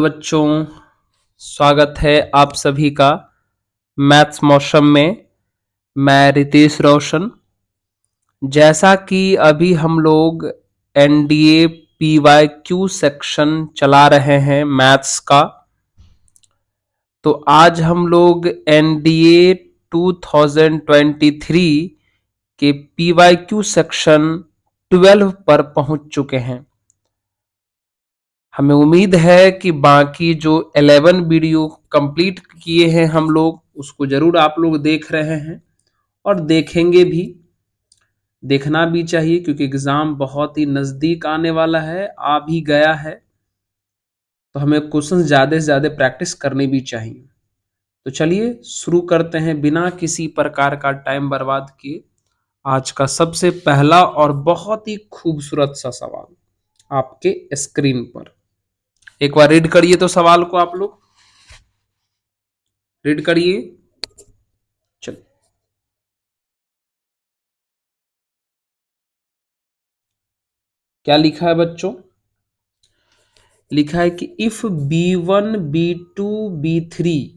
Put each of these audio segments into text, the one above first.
बच्चों, स्वागत है आप सभी का मैथ्स मौसम में। मैं रितेश रोशन। जैसा कि अभी हम लोग एनडीए पीवाईक्यू सेक्शन चला रहे हैं मैथ्स का, तो आज हम लोग एनडीए 2023 के पीवाईक्यू सेक्शन 12 पर पहुंच चुके हैं। हमें उम्मीद है कि बाकी जो 11 वीडियो कंप्लीट किए हैं हम लोग, उसको जरूर आप लोग देख रहे हैं और देखेंगे भी। देखना भी चाहिए क्योंकि एग्जाम बहुत ही नजदीक आने वाला है, आ भी गया है, तो हमें क्वेश्चन ज्यादा से ज्यादा प्रैक्टिस करनी भी चाहिए। तो चलिए शुरू करते हैं बिना किसी प्रकार का टाइम बर्बाद किए। आज का सबसे पहला और बहुत ही खूबसूरत सा सवाल आपके स्क्रीन पर। एक बार रीड करिए तो सवाल को आप लोग रीड करिए। चलो, क्या लिखा है बच्चों? लिखा है कि if B1 B2 B3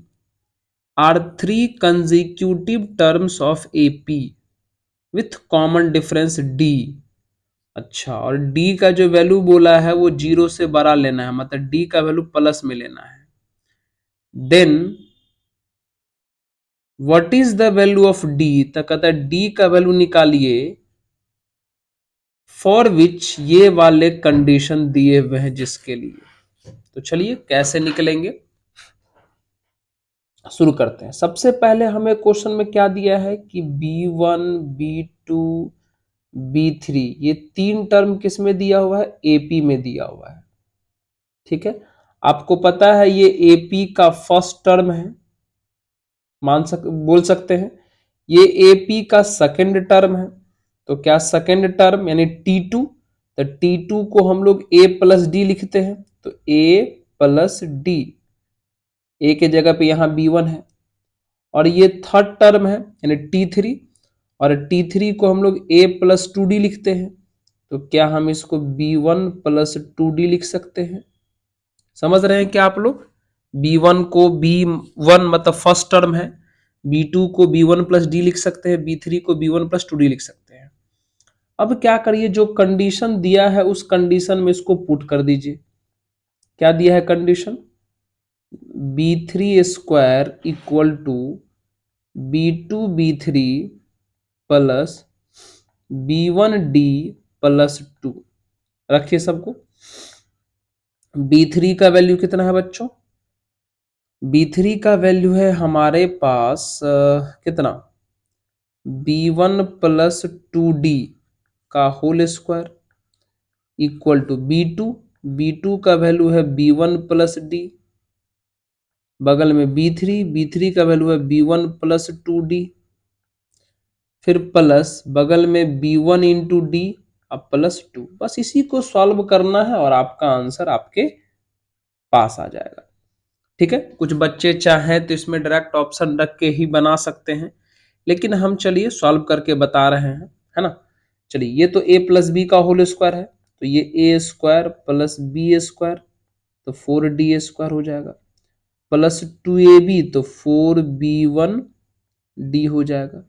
are three consecutive terms of AP with common difference D। अच्छा, और D का जो वैल्यू बोला है वो 0 से बड़ा लेना है, मतलब D का वैल्यू प्लस में लेना है। Then what is the value of D? तो कहता है D का वैल्यू निकालिए फॉर विच ये वाले कंडीशन दिए हुए हैं जिसके लिए। तो चलिए कैसे निकलेंगे, शुरू करते हैं। सबसे पहले हमें क्वेश्चन में क्या दिया है कि B1 B2 B3 ये तीन टर्म किस में दिया हुआ है? AP में दिया हुआ है। ठीक है, आपको पता है ये AP का फर्स्ट टर्म है, बोल सकते हैं ये AP का सेकंड टर्म है। तो क्या सेकंड टर्म यानी T2, तो T2 को हम लोग A प्लस डी लिखते हैं, तो A प्लस डी, A के जगह पे यहां B1 है। और ये थर्ड टर्म है यानी T3, और T3 को हम लोग A प्लस टू डी लिखते हैं, तो क्या हम इसको B1 प्लस टू डी लिख सकते हैं? समझ रहे हैं क्या आप लोग? B1 को B1 मतलब फर्स्ट टर्म है, B2 को B1 प्लस डी लिख सकते हैं, B3 को B1 प्लस टू डी लिख सकते हैं। अब क्या करिए, जो कंडीशन दिया है उस कंडीशन में इसको पुट कर दीजिए। क्या दिया है condition? B3² equal to B2 B3 plus B1 D plus 2। रखिए सबको। B3 का वैल्यू कितना है बच्चों? B3 का वैल्यू है हमारे पास कितना? B1 प्लस 2D का whole square equal to B2 का वैल्यू है B1 प्लस डी, बगल में B3 का वैल्यू है B1 प्लस 2D, फिर प्लस बगल में B1 इंटू डी अब प्लस 2। बस इसी को सॉल्व करना है और आपका आंसर आपके पास आ जाएगा। ठीक है, कुछ बच्चे चाहें तो इसमें डायरेक्ट ऑप्शन रख के ही बना सकते हैं, लेकिन हम चलिए सॉल्व करके बता रहे हैं, है ना। चलिए, ये तो A प्लस बी का होल स्क्वायर है, तो ये A² प्लस B² तो 4D² हो जाएगा, प्लस 2AB तो 4B1D हो जाएगा।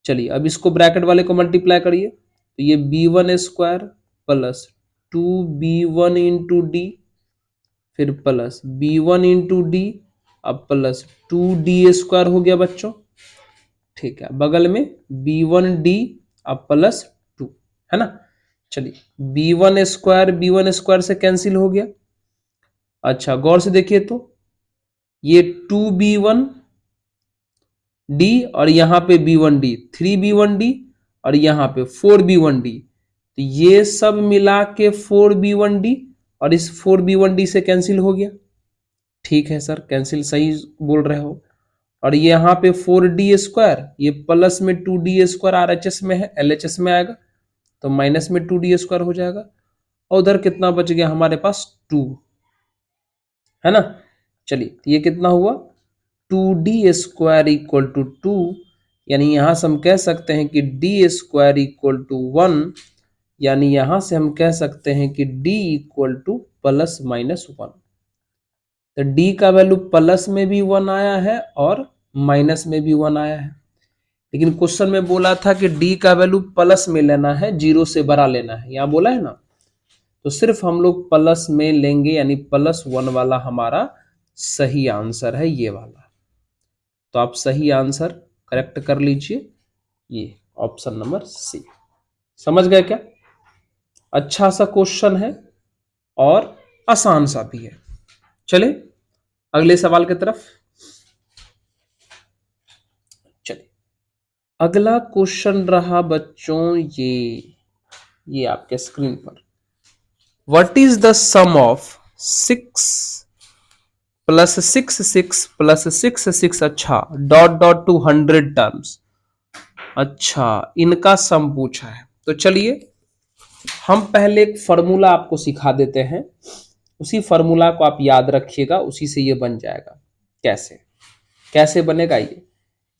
चलिए अब इसको ब्रैकेट वाले को मल्टीप्लाई करिए, तो ये B1² plus 2B1 into D, फिर प्लस B1 इंटू डी, अब प्लस 2D² हो गया बच्चों। ठीक है, बगल में B1D अब प्लस 2, है ना। चलिए, B1² से कैंसिल हो गया। अच्छा, गौर से देखिए तो ये 2B1D और यहाँ पे B1D, 3B1D और यहाँ पे 4B1D, तो ये सब मिला के 4B1D और इस 4B1D से कैंसिल हो गया। ठीक है सर, कैंसिल सही बोल रहे हो। और ये यहाँ पे 4D², ये प्लस में 2D² RHS में है, LHS में आएगा, तो माइनस में 2D² हो जाएगा। और उधर कितना बच गया हमारे पास? 2, है ना। चलिए, ये कितना हुआ? 2D² इक्वल टू 2, यानी यहां से हम कह सकते हैं कि D² इक्वल टू 1, यानी यहां से हम कह सकते हैं कि D equal two plus minus 1। तो डी का वैल्यू प्लस में भी 1 आया है और माइनस में भी 1 आया है, लेकिन क्वेश्चन में बोला था कि डी का वैल्यू प्लस में लेना है, जीरो से बड़ा लेना है, यहाँ बोला है ना। तो सिर्फ हम लोग प्लस में लेंगे, यानी +1 वाला हमारा सही आंसर है ये वाला। तो आप सही आंसर करेक्ट कर लीजिए, ये ऑप्शन नंबर सी। समझ गए क्या? अच्छा सा क्वेश्चन है और आसान सा भी है। चले अगले सवाल की तरफ। चलिए अगला क्वेश्चन रहा बच्चों ये आपके स्क्रीन पर। What is the sum of 6 + 6 6 + 6 6, अच्छा .(200 टर्म्स)। अच्छा इनका सम पूछा है, तो चलिए हम पहले एक फॉर्मूला आपको सिखा देते हैं, उसी फॉर्मूला को आप याद रखिएगा, उसी से ये बन जाएगा। कैसे कैसे बनेगा ये?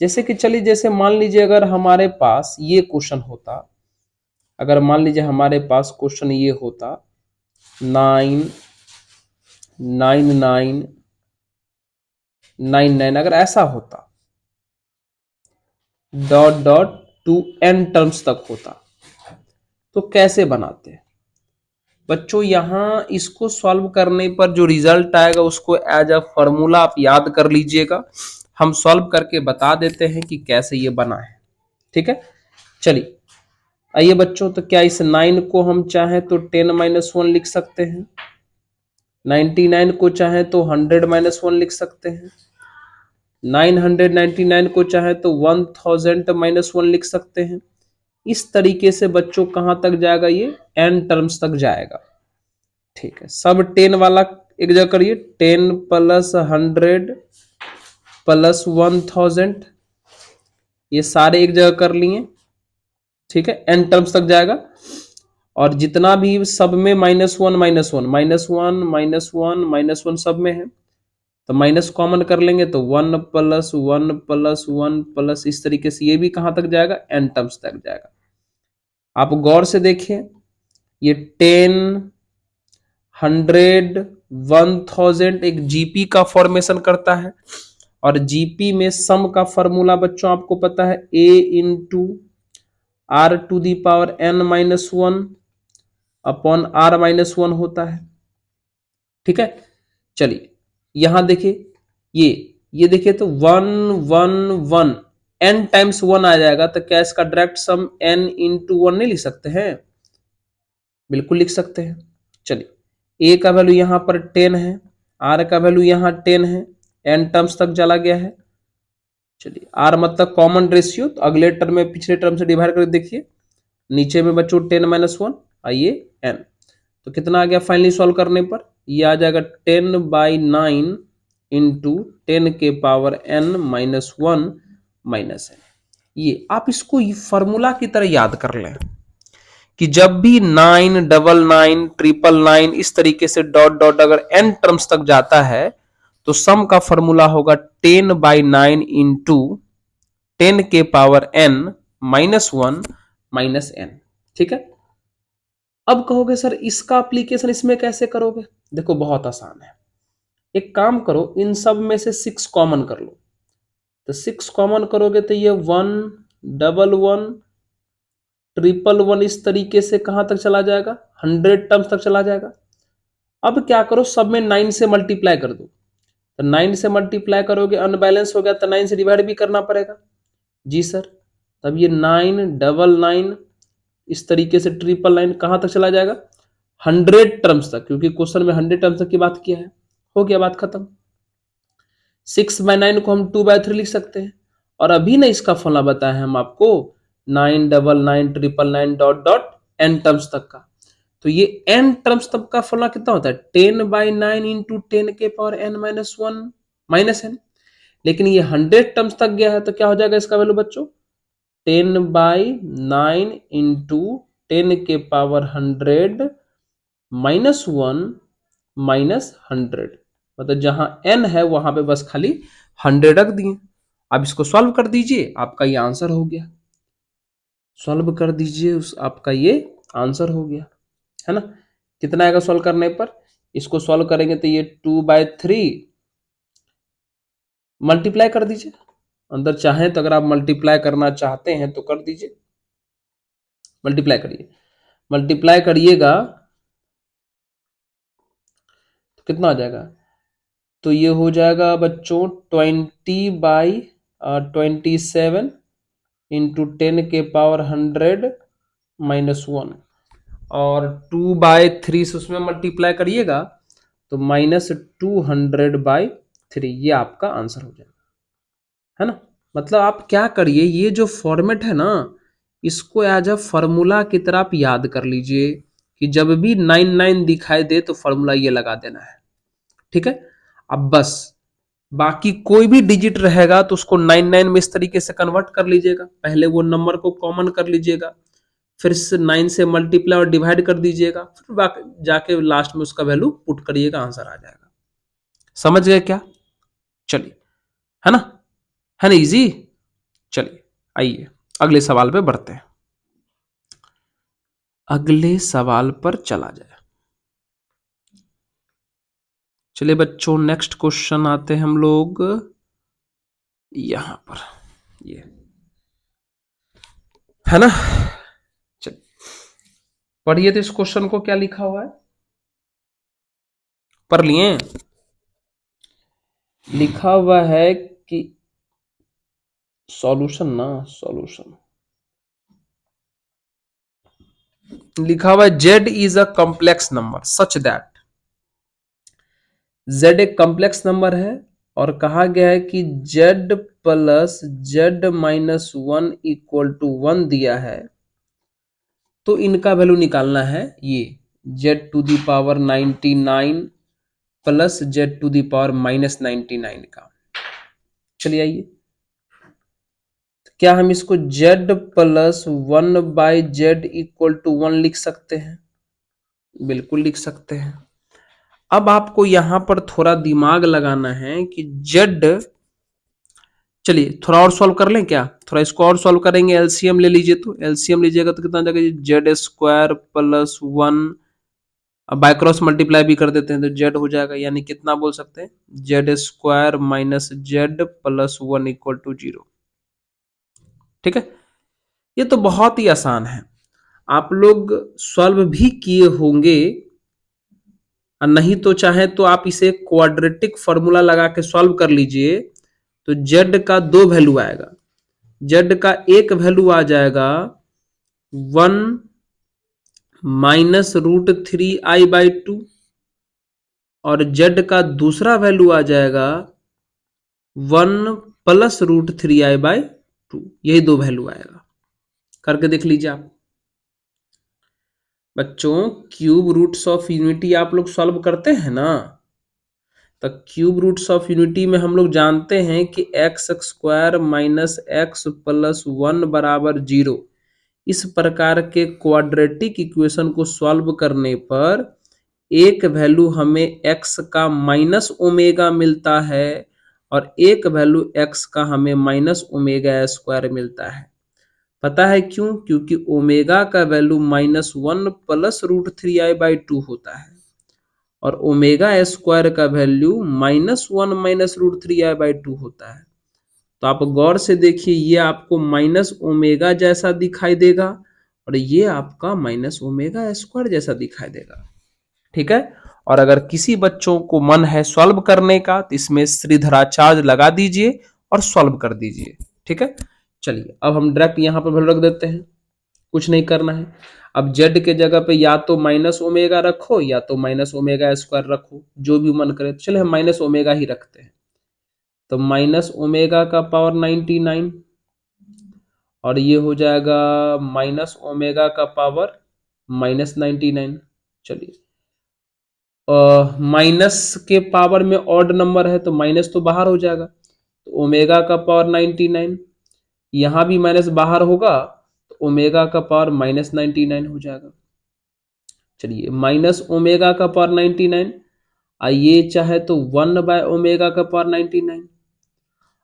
जैसे कि चलिए, जैसे मान लीजिए अगर हमारे पास ये क्वेश्चन होता, अगर मान लीजिए हमारे पास क्वेश्चन ये होता 99999, अगर ऐसा होता .(2n टर्म्स तक होता, तो कैसे बनाते हैं बच्चों? यहां इसको सॉल्व करने पर जो रिजल्ट आएगा उसको एज अ फॉर्मूला आप याद कर लीजिएगा, हम सॉल्व करके बता देते हैं कि कैसे ये बना है। ठीक है, चलिए आइए बच्चों, तो क्या इस 9 को हम चाहें तो 10 - 1 लिख सकते हैं, 99 को चाहें तो 100 - 1 लिख सकते हैं, 999 को चाहें तो 1000 - 1 लिख सकते हैं। इस तरीके से बच्चों कहां तक जाएगा, ये n टर्म्स तक जाएगा। ठीक है, सब 10 वाला एक जगह करिए, 10 + 100 + 1000, ये सारे एक जगह कर लिए। ठीक है, n टर्म्स तक जाएगा, और जितना भी सब में -1 -1 -1 -1 -1 सब में है, तो माइनस कॉमन कर लेंगे तो 1 + 1 + 1 प्लस, इस तरीके से ये भी कहां तक जाएगा, n टर्म्स तक जाएगा। आप गौर से देखिए, ये 10 100 1000 एक जीपी का फॉर्मेशन करता है, और जीपी में सम का फॉर्मूला बच्चों आपको पता है, a × r⁻n−1 अपॉन r-1 होता है। ठीक है, चलिए यहां देखिए, ये देखिए, तो 1 1 1 n टाइम्स 1 आ जाएगा, तो क्या इसका डायरेक्ट सम n × 1 नहीं लिख सकते हैं? बिल्कुल लिख सकते हैं। चलिए a का वैल्यू यहां पर 10 है, r का वैल्यू यहां 10 है, n टर्म्स तक चला गया है। चलिए r मतलब कॉमन रेशियो, तो अगले टर्म में पिछले टर्म से डिवाइड करके देखिए, नीचे में बच्चों 10 - 1, आइए n, तो कितना आ गया फाइनली सॉल्व करने पर, ये आ जाएगा 10/9 × 10⁻n - 1 -n। ये आप इसको फॉर्मूला की तरह याद कर लें कि जब भी 999 999 इस तरीके से डॉट डॉट अगर n टर्म्स तक जाता है, तो सम का फॉर्मूला होगा 10/9 × 10⁻n - 1 -n। ठीक है, अब कहोगे सर इसका एप्लीकेशन इसमें कैसे करोगे? देखो बहुत आसान है, एक काम करो, इन सब में से 6 कॉमन कर लो, तो 6 कॉमन करोगे तो ये 1 1 1 1 1 इस तरीके से कहां तक चला जाएगा, 100 टर्म्स तक चला जाएगा। अब क्या करो, सब में 9 से मल्टीप्लाई कर दो, तो 9 से मल्टीप्लाई करोगे, अनबैलेंस हो गया तो 9 से डिवाइड भी करना पड़ेगा। जी सर, तब ये 9 9 इस तरीके से 999 कहां तक चला जाएगा, 100 टर्म्स तक, क्योंकि क्वेश्चन में 100 टर्म्स तक की बात किया है। हो गया, बात खत्म। 6/9 को हम 2/3 लिख सकते हैं, और अभी ना इसका फॉर्मूला बताया हम आपको 999 999 डॉट डॉट n टर्म्स तक का, तो ये n टर्म्स तक का फॉर्मूला कितना होता है, 10/9 × 10⁻n - 1 -n। लेकिन ये 100 टर्म्स तक गया है, तो क्या हो जाएगा इसका वैल्यू बच्चों, 10/9 × 10⁻100 -1 -100, मतलब जहां n है वहां पे बस खाली 100 रख दिए। अब इसको सॉल्व कर दीजिए, आपका ये आंसर हो गया। सॉल्व कर दीजिए, उस आपका ये आंसर हो गया, है ना। कितना आएगा सॉल्व करने पर, इसको सॉल्व करेंगे तो ये 2/3 मल्टीप्लाई कर दीजिए अंदर, चाहें तो अगर आप मल्टीप्लाई करना चाहते हैं तो कर दीजिए, मल्टीप्लाई करिए, मल्टीप्लाई करिएगा तो कितना आ जाएगा, तो ये हो जाएगा बच्चों 20/27 इंटू 10⁻100 -1, और 2/3 से उसमें मल्टीप्लाई करिएगा तो -200/3, ये आपका आंसर हो जाएगा, है ना। मतलब आप क्या करिए, ये जो फॉर्मेट है ना, इसको एज अ फॉर्मूला की तरह आप याद कर लीजिए कि जब भी 99 दिखाई दे तो फॉर्मूला ये लगा देना है, ठीक है। अब बस बाकी कोई भी डिजिट रहेगा तो उसको 99 में इस तरीके से कन्वर्ट कर लीजिएगा, पहले वो नंबर को कॉमन कर लीजिएगा, फिर 9 से मल्टीप्लाई और डिवाइड कर दीजिएगा, फिर जाके लास्ट में उसका वैल्यू पुट करिएगा, आंसर आ जाएगा। समझ गए क्या? चलिए, है ना, है ना इजी। चलिए आइए अगले सवाल पे बढ़ते हैं, अगले सवाल पर चला जाए। चलिए बच्चों, नेक्स्ट क्वेश्चन आते हैं हम लोग यहां पर, ये है ना। चलिए पढ़िए तो इस क्वेश्चन को क्या लिखा हुआ है, पढ़ लिए? लिखा हुआ है कि सॉल्यूशन ना, सॉल्यूशन लिखा हुआ है z is a complex number such that, z एक कॉम्प्लेक्स नंबर है और कहा गया है कि z plus z minus 1 equal to 1 दिया है, तो इनका वैल्यू निकालना है, ये z⁻99 प्लस z⁻−99 का। चलिए आइए, क्या हम इसको z plus 1/z equal to 1 लिख सकते हैं? बिल्कुल लिख सकते हैं। अब आपको यहां पर थोड़ा दिमाग लगाना है कि z, चलिए थोड़ा और सॉल्व कर लें क्या, थोड़ा इसको और सॉल्व करेंगे, एलसीएम ले लीजिए, तो एलसीएम लीजिएगा तो कितना जाएगा, z² प्लस 1, अब बाय क्रॉस मल्टीप्लाई भी कर देते हैं तो z हो जाएगा, यानी कितना बोल सकते हैं, z² minus z plus 1 equal to 0, ठीक है। ये तो बहुत ही आसान है, आप लोग सॉल्व भी किए होंगे, और नहीं तो चाहे तो आप इसे क्वाड्रेटिक फॉर्मूला लगा के सॉल्व कर लीजिए, तो z का 2 वैल्यू आएगा, z का एक वैल्यू आ जाएगा 1 -√3i/2, और z का दूसरा वैल्यू आ जाएगा 1 +√3i/2, यही 2 वैल्यू आएगा। करके देख लीजिए आप बच्चों, क्यूब रूट्स ऑफ यूनिटी आप लोग सॉल्व करते हैं ना, तो क्यूब रूट्स ऑफ यूनिटी में हम लोग जानते हैं कि x² माइनस x प्लस 1 बराबर 0, इस प्रकार के क्वाड्रेटिक इक्वेशन को सॉल्व करने पर एक वैल्यू हमें x का माइनस ओमेगा मिलता है और एक वैल्यू x का हमें माइनस ओमेगा स्क्वायर मिलता है। पता है क्यों? क्योंकि ओमेगा का वैल्यू -1 +√3i/2 होता है और ओमेगा स्क्वायर का वैल्यू -1 -√3i/2 होता है। तो आप गौर से देखिए, ये आपको माइनस ओमेगा जैसा दिखाई देगा और ये आपका माइनस ओमेगा स्क्वायर जैसा दिखाई देगा, ठीक है। और अगर किसी बच्चों को मन है सॉल्व करने का तो इसमें श्रीधराचार्य लगा दीजिए और सॉल्व कर दीजिए, ठीक है। चलिए अब हम डायरेक्ट यहां पर वैल्यू रख देते हैं, कुछ नहीं करना है। अब z के जगह पे या तो माइनस ओमेगा रखो या तो माइनस ओमेगा स्क्वायर रखो, जो भी मन करे। चलिए हम माइनस ओमेगा ही रखते हैं, तो माइनस ओमेगा का पावर 99 और ये हो जाएगा माइनस ओमेगा का पावर -99। चलिए माइनस के पावर में ऑड नंबर है तो माइनस तो बाहर हो जाएगा, तो ओमेगा का पावर 99, यहां भी माइनस बाहर होगा तो ओमेगा का पावर -99 हो जाएगा। चलिए माइनस ओमेगा का पावर 99, आइए चाहे तो 1/ओमेगा का पावर 99।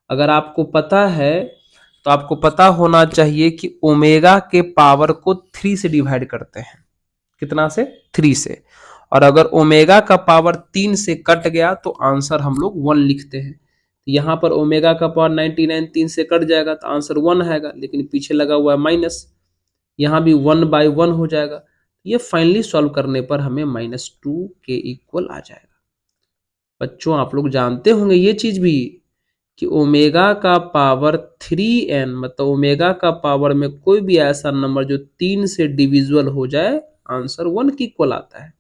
अगर आपको पता है तो आपको पता होना चाहिए कि ओमेगा के पावर को 3 से डिवाइड करते हैं, कितना से, 3 से, और अगर ओमेगा का पावर 3 से कट गया तो आंसर हम लोग 1 लिखते हैं। यहाँ पर ओमेगा का पावर 99 3 से कट जाएगा तो आंसर 1 आएगा, लेकिन पीछे लगा हुआ है माइनस, यहाँ भी 1/1 हो जाएगा। ये फाइनली सॉल्व करने पर हमें -2 के इक्वल आ जाएगा। बच्चों आप लोग जानते होंगे ये चीज भी कि ओमेगा का पावर 3n मतलब ओमेगा का पावर में कोई भी ऐसा नंबर जो 3 से डिविजिबल हो जाए आंसर 1 के इक्वल आता है।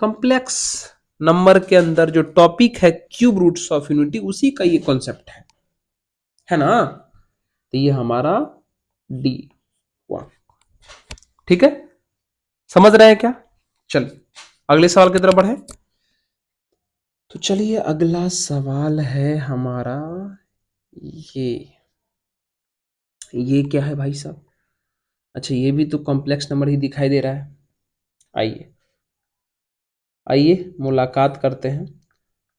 कॉम्प्लेक्स नंबर के अंदर जो टॉपिक है क्यूब रूट्स ऑफ यूनिटी, उसी का ये कॉन्सेप्ट है ना। तो ये हमारा डी हुआ। ठीक है, समझ रहे हैं क्या? चलिए अगले सवाल की तरफ बढ़े। तो चलिए अगला सवाल है हमारा ये क्या है भाई साहब? अच्छा ये भी तो कॉम्प्लेक्स नंबर ही दिखाई दे रहा है। आइए आइए मुलाकात करते हैं।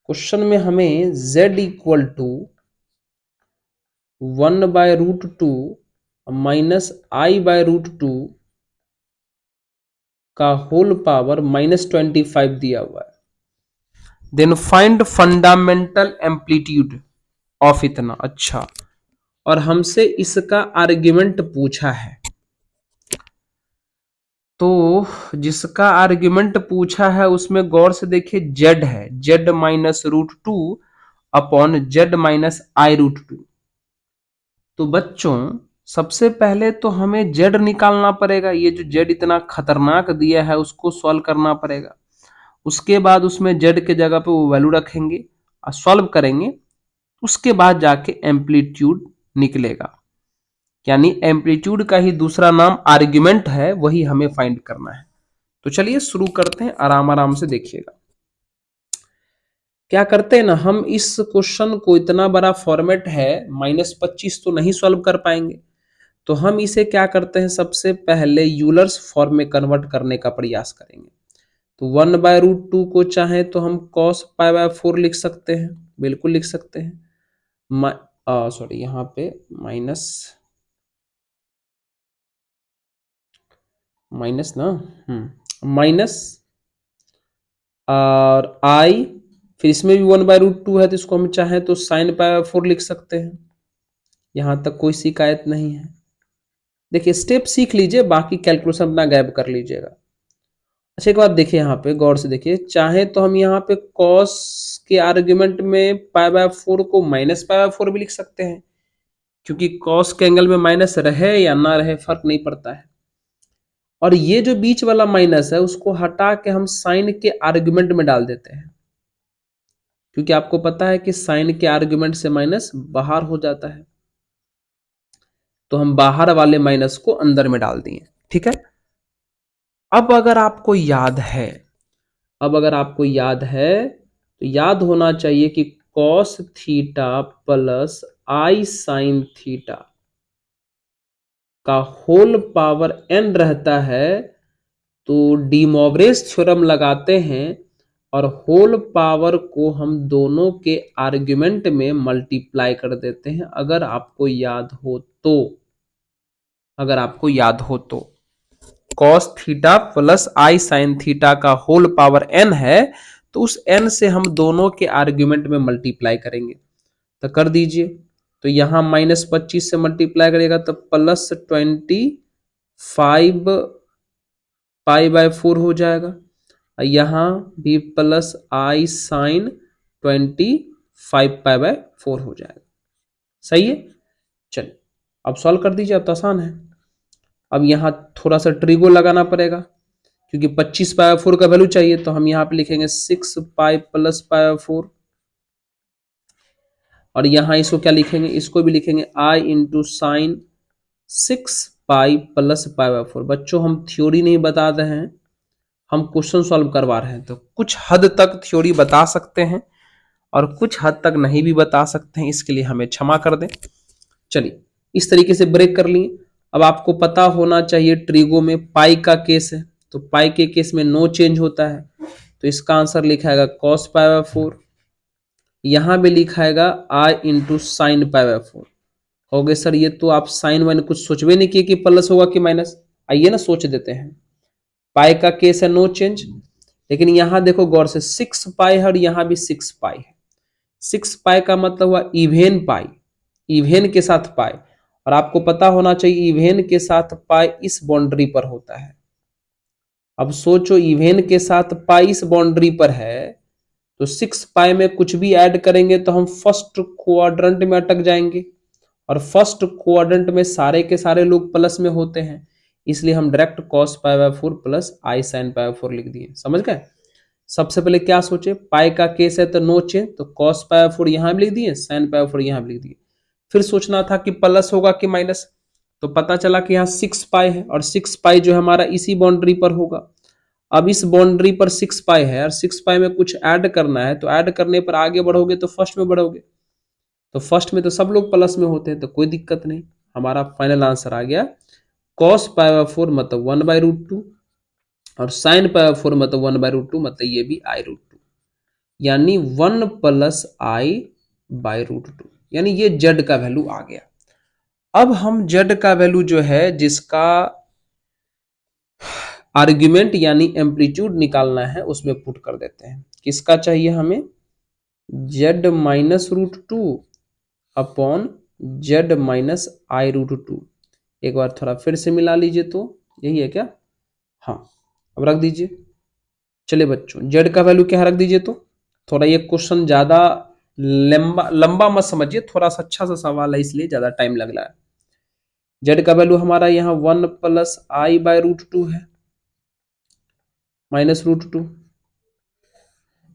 क्वेश्चन में हमें z equal to 1/√2 minus i/√2 का होल पावर -25 दिया हुआ है। Then find fundamental amplitude of इतना। अच्छा, और हमसे इसका आर्ग्यूमेंट पूछा है। तो जिसका आर्ग्यूमेंट पूछा है उसमें गौर से देखिए z है, z-√2 अपॉन z-i√2। तो बच्चों सबसे पहले तो हमें z निकालना पड़ेगा। ये जो z इतना खतरनाक दिया है उसको सॉल्व करना पड़ेगा। उसके बाद उसमें z के जगह पे वो वैल्यू रखेंगे और सॉल्व करेंगे। उसके बाद जाके एम्पलीट्यूड निकलेगा, यानी एम्पलीट्यूड का ही दूसरा नाम आर्ग्यूमेंट है, वही हमें फाइंड करना है। तो चलिए शुरू करते हैं, आराम आराम से देखिएगा। क्या करते हैं ना, हम इस क्वेश्चन को, इतना बड़ा फॉर्मेट है, -25 तो नहीं सॉल्व कर पाएंगे। तो हम इसे क्या करते हैं, सबसे पहले यूलर्स फॉर्म में कन्वर्ट करने का प्रयास करेंगे। तो 1/√2 को चाहे तो हम cos π/4 लिख सकते हैं, बिल्कुल लिख सकते हैं। सॉरी यहाँ पे माइनस ना, माइनस और आई, फिर इसमें भी 1/√2 है तो इसको हम चाहे तो sin π/4 लिख सकते हैं। यहां तक कोई शिकायत नहीं है। देखिए स्टेप सीख लीजिए, बाकी कैलकुलेशन अपना गैप कर लीजिएगा। अच्छा एक बात देखिए, यहाँ पे गौर से देखिए, चाहे तो हम यहाँ पे cos के आर्ग्यूमेंट में π/4 को -π/4 भी लिख सकते हैं, क्योंकि cos के एंगल में माइनस रहे या ना रहे फर्क नहीं पड़ता है। और ये जो बीच वाला माइनस है उसको हटा के हम साइन के आर्ग्यूमेंट में डाल देते हैं, क्योंकि आपको पता है कि साइन के आर्ग्यूमेंट से माइनस बाहर हो जाता है। तो हम बाहर वाले माइनस को अंदर में डाल दिए। ठीक है, अब अगर आपको याद है, तो याद होना चाहिए कि cos थीटा प्लस आई साइन थीटा का होल पावर n रहता है। तो डी मोवरेज थ्योरम लगाते हैं और होल पावर को हम दोनों के आर्ग्यूमेंट में मल्टीप्लाई कर देते हैं। अगर आपको याद हो तो cos थीटा प्लस आई साइन थीटा का होल पावर n है, तो उस n से हम दोनों के आर्ग्यूमेंट में मल्टीप्लाई करेंगे। तो कर दीजिए, तो यहां -25 से मल्टीप्लाई करेगा तो +25 π/4 हो जाएगा। यहां भी प्लस आई साइन 25 π/4 हो जाएगा। सही है, चलिए अब सॉल्व कर दीजिए, अब तो आसान है। अब यहाँ थोड़ा सा ट्रिगो लगाना पड़ेगा, क्योंकि 25 π/4 का वैल्यू चाहिए। तो हम यहाँ पे लिखेंगे 6 π प्लस π/4, और यहाँ इसको क्या लिखेंगे, इसको भी लिखेंगे i इंटू साइन 6 π प्लस π/4। बच्चों हम थ्योरी नहीं बता रहे हैं, हम क्वेश्चन सॉल्व करवा रहे हैं। तो कुछ हद तक थ्योरी बता सकते हैं और कुछ हद तक नहीं भी बता सकते हैं, इसके लिए हमें क्षमा कर दें। चलिए इस तरीके से ब्रेक कर लिए। अब आपको पता होना चाहिए ट्रिगो में पाई का केस है, तो पाई के केस में नो चेंज होता है, तो इसका आंसर लिखाएगा cos π/4। यहां भी लिखाएगा i इंटू साइन π/4। हो गए सर, ये तो आप साइन वाइन कुछ सोचवे नहीं किए कि प्लस होगा कि माइनस। आइए ना सोच देते हैं। पाई का केस है नो चेंज, लेकिन यहां देखो गौर से 6 पाई है और यहां भी 6 पाई है। 6 पाई का मतलब हुआ इवेन पाई, इवेन के साथ पाई, और आपको पता होना चाहिए इवेन के साथ पाई इस बाउंड्री पर होता है। अब सोचो इवेन के साथ पाई इस बाउंड्री पर है, तो 6 पाई में कुछ भी ऐड करेंगे तो हम फर्स्ट क्वाड्रेंट में अटक जाएंगे, और फर्स्ट क्वाड्रेंट में सारे के सारे लोग प्लस में होते हैं, इसलिए हम direct cos pi by 4 plus I sine pi by 4 लिख दिए। समझ गए? सबसे पहले क्या सोचे, पाई का केस है तो नो चेंज, तो cos पाई बाय 4 यहां भी लिख दिए, साइन पाई बाय 4 यहां भी लिख दिए। फिर सोचना था कि प्लस होगा कि माइनस, तो पता चला कि यहाँ 6 पाई है और 6 पाई जो है हमारा इसी बाउंड्री पर होगा। अब इस बाउंड्री पर 6 पाई है और 6 पाई में कुछ ऐड करना है, तो ऐड करने पर आगे बढ़ोगे तो फर्स्ट में बढ़ोगे, तो फर्स्ट में तो सब लोग प्लस में होते हैं, तो कोई दिक्कत नहीं। हमारा फाइनल आंसर आ गया cos पाई बाय 4 मतलब 1/√2, और साइन पाई बाय 4 मतलब 1/√2, मतलब ये भी i√2, यानी 1 plus i by root two, यानी ये जेड का वैल्यू आ गया। अब हम जेड का वैल्यू जो है जिसका आर्ग्यूमेंट यानी एम्पलीट्यूड निकालना है उसमें पुट कर देते हैं। किसका चाहिए हमें, z minus root two upon z minus i√2। एक बार थोड़ा फिर से मिला लीजिए, तो यही है क्या, हाँ। अब रख दीजिए। चलिए बच्चों जेड का वैल्यू क्या रख दीजिए, तो थोड़ा ये क्वेश्चन ज्यादा लंबा लंबा मत समझिए, थोड़ा सा अच्छा सा सवाल है इसलिए ज्यादा टाइम लग रहा है। जेड का वैल्यू हमारा यहाँ 1 plus i by root two है, माइनस रूट टू,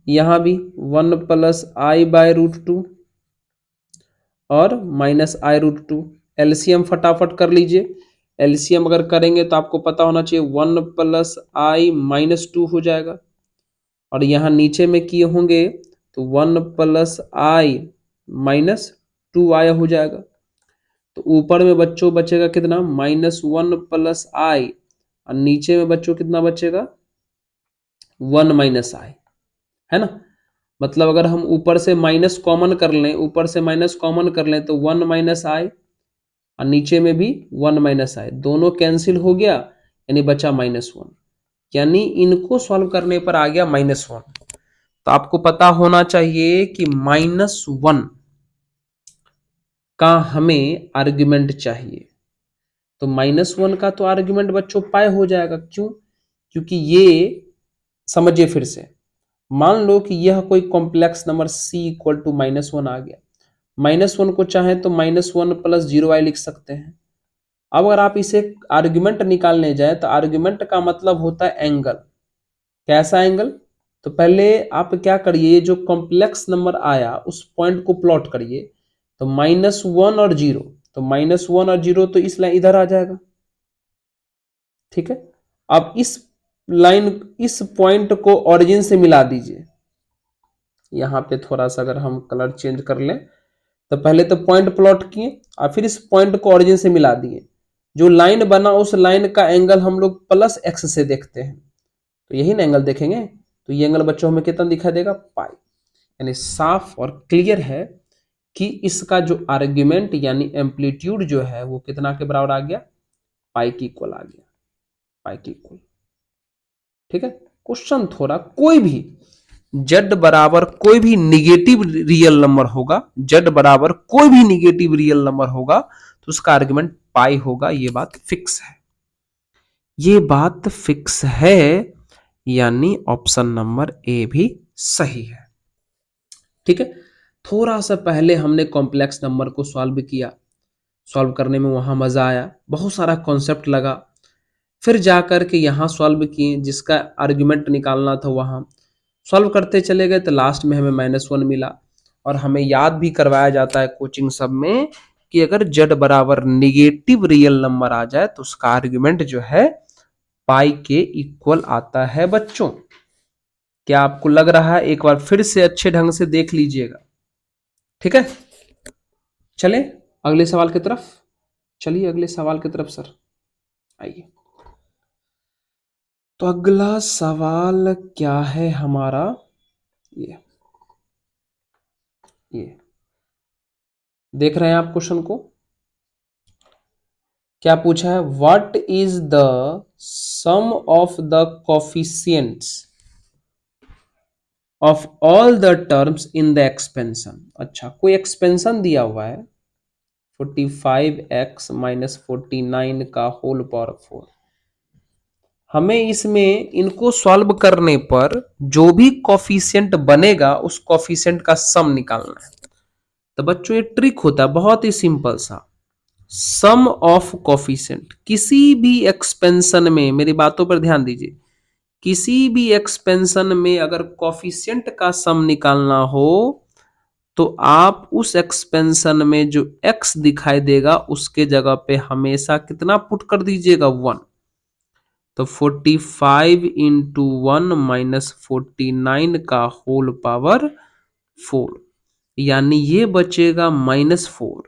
यहां भी 1 plus i by root two और माइनस i√2। एलसीएम फटाफट कर लीजिए। एलसीएम अगर करेंगे तो आपको पता होना चाहिए 1 प्लस आई माइनस 2 हो जाएगा, और यहाँ नीचे में किए होंगे तो 1 प्लस आई माइनस 2i हो जाएगा। तो ऊपर में बच्चों बचेगा कितना, -1 प्लस आई, और नीचे में बच्चों कितना बचेगा, 1 माइनस आई, है ना। मतलब अगर हम ऊपर से माइनस कॉमन कर लें, ऊपर से माइनस कॉमन कर लें तो 1 माइनस आई, और नीचे में भी 1 माइनस आई, दोनों कैंसिल हो गया, यानी बचा -1, यानी इनको सॉल्व करने पर आ गया -1। तो आपको पता होना चाहिए कि -1 का हमें आर्ग्यूमेंट चाहिए, तो -1 का तो आर्ग्यूमेंट बच्चों पाई हो जाएगा। क्यों, क्योंकि ये समझिए फिर से, मान लो कि यह कोई complex number c equal to -1 आ गया, -1 को चाहे तो -1 प्लस 0i लिख सकते हैं। अब अगर आप इसे आर्ग्यूमेंट निकालने जाए तो आर्ग्यूमेंट का मतलब होता है एंगल। कैसा एंगल, तो पहले आप क्या करिए, ये जो कॉम्प्लेक्स नंबर आया उस पॉइंट को प्लॉट करिए, तो -1 और 0, तो -1 और 0 तो इस लाइन इधर आ जाएगा, ठीक है। अब इस लाइन, इस पॉइंट को ओरिजिन से मिला दीजिए। यहाँ पे थोड़ा सा अगर हम कलर चेंज कर लें, तो पहले तो पॉइंट प्लॉट किए और फिर इस पॉइंट को ओरिजिन से मिला दिए। जो लाइन बना उस लाइन का एंगल हम लोग प्लस एक्स से देखते हैं, तो यही ना एंगल देखेंगे, तो ये एंगल बच्चों हमें कितना दिखाई देगा, पाई। यानी साफ और क्लियर है कि इसका जो आर्ग्यूमेंट यानी एम्पलीट्यूड जो है वो कितना के बराबर आ गया, पाई की इक्वल आ गया, पाई की इक्वल, ठीक है। क्वेश्चन थोड़ा, कोई भी जेड बराबर कोई भी निगेटिव रियल नंबर होगा, जेड बराबर कोई भी निगेटिव रियल नंबर होगा तो उसका आर्ग्यूमेंट पाई होगा, ये बात फिक्स है, ये बात फिक्स है, यानी ऑप्शन नंबर ए भी सही है, ठीक है। थोड़ा सा पहले हमने कॉम्प्लेक्स नंबर को सॉल्व किया, सॉल्व करने में वहां मजा आया, बहुत सारा कॉन्सेप्ट लगा, फिर जाकर के यहाँ सॉल्व किए, जिसका आर्ग्यूमेंट निकालना था वहां सॉल्व करते चले गए, तो लास्ट में हमें -1 मिला। और हमें याद भी करवाया जाता है कोचिंग सब में कि अगर जेड बराबर निगेटिव रियल नंबर आ जाए तो उसका आर्ग्यूमेंट जो है पाई के इक्वल आता है बच्चों। क्या आपको लग रहा है, एक बार फिर से अच्छे ढंग से देख लीजिएगा, ठीक है। चले अगले सवाल की तरफ, चलिए अगले सवाल की तरफ सर आइए। तो अगला सवाल क्या है हमारा, ये देख रहे हैं आप क्वेश्चन को, क्या पूछा है, what is the sum of the coefficients of all the terms in the expansion. अच्छा, कोई एक्सपेंशन दिया हुआ है 45x माइनस 49 का होल पावर 4। हमें इसमें इनको सॉल्व करने पर जो भी कॉफिशिएंट बनेगा उस कॉफिशिएंट का सम निकालना है। तो बच्चों ये ट्रिक होता है बहुत ही सिंपल सा। सम ऑफ कॉफिशिएंट किसी भी एक्सपेंशन में, मेरी बातों पर ध्यान दीजिए, किसी भी एक्सपेंशन में अगर कॉफिशिएंट का सम निकालना हो तो आप उस एक्सपेंशन में जो x दिखाई देगा उसके जगह पे हमेशा कितना पुट कर दीजिएगा 1। तो 45 इंटू 1 माइनस 49 का होल पावर 4, यानी ये बचेगा -4।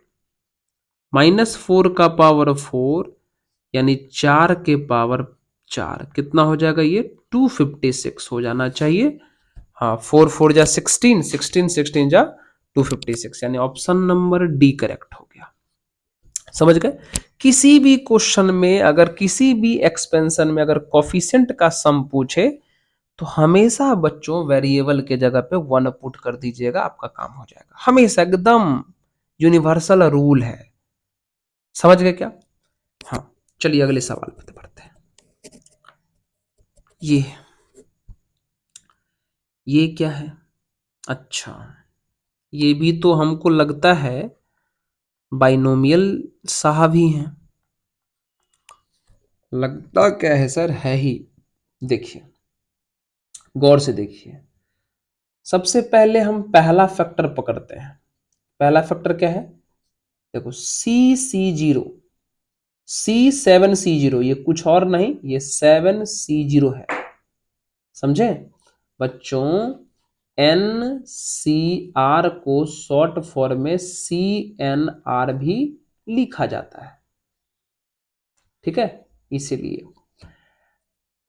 -4 का पावर 4 यानी 4 के पावर 4 कितना हो जाएगा, ये 256 हो जाना चाहिए। हाँ, 4 4 जा 16, 16 16 जा 256, यानी ऑप्शन नंबर डी करेक्ट हो गया। समझ गए। किसी भी क्वेश्चन में अगर किसी भी एक्सपेंशन में अगर कॉफिशिएंट का सम पूछे तो हमेशा बच्चों वेरिएबल के जगह पे 1 पुट कर दीजिएगा, आपका काम हो जाएगा। हमेशा एकदम यूनिवर्सल रूल है। समझ गए क्या? हाँ, चलिए अगले सवाल पे बढ़ते हैं। ये क्या है? अच्छा, ये भी तो हमको लगता है बाइनोमियल साहब ही हैं। लगता क्या है सर, है ही। देखिए, गौर से देखिए। सबसे पहले हम पहला फैक्टर पकड़ते हैं। पहला फैक्टर क्या है? देखो, C0, C7C0, ये कुछ और नहीं, ये 7C0 है। समझे बच्चों? NCR को शॉर्ट फॉर्म में CNR भी लिखा जाता है, ठीक है, इसीलिए।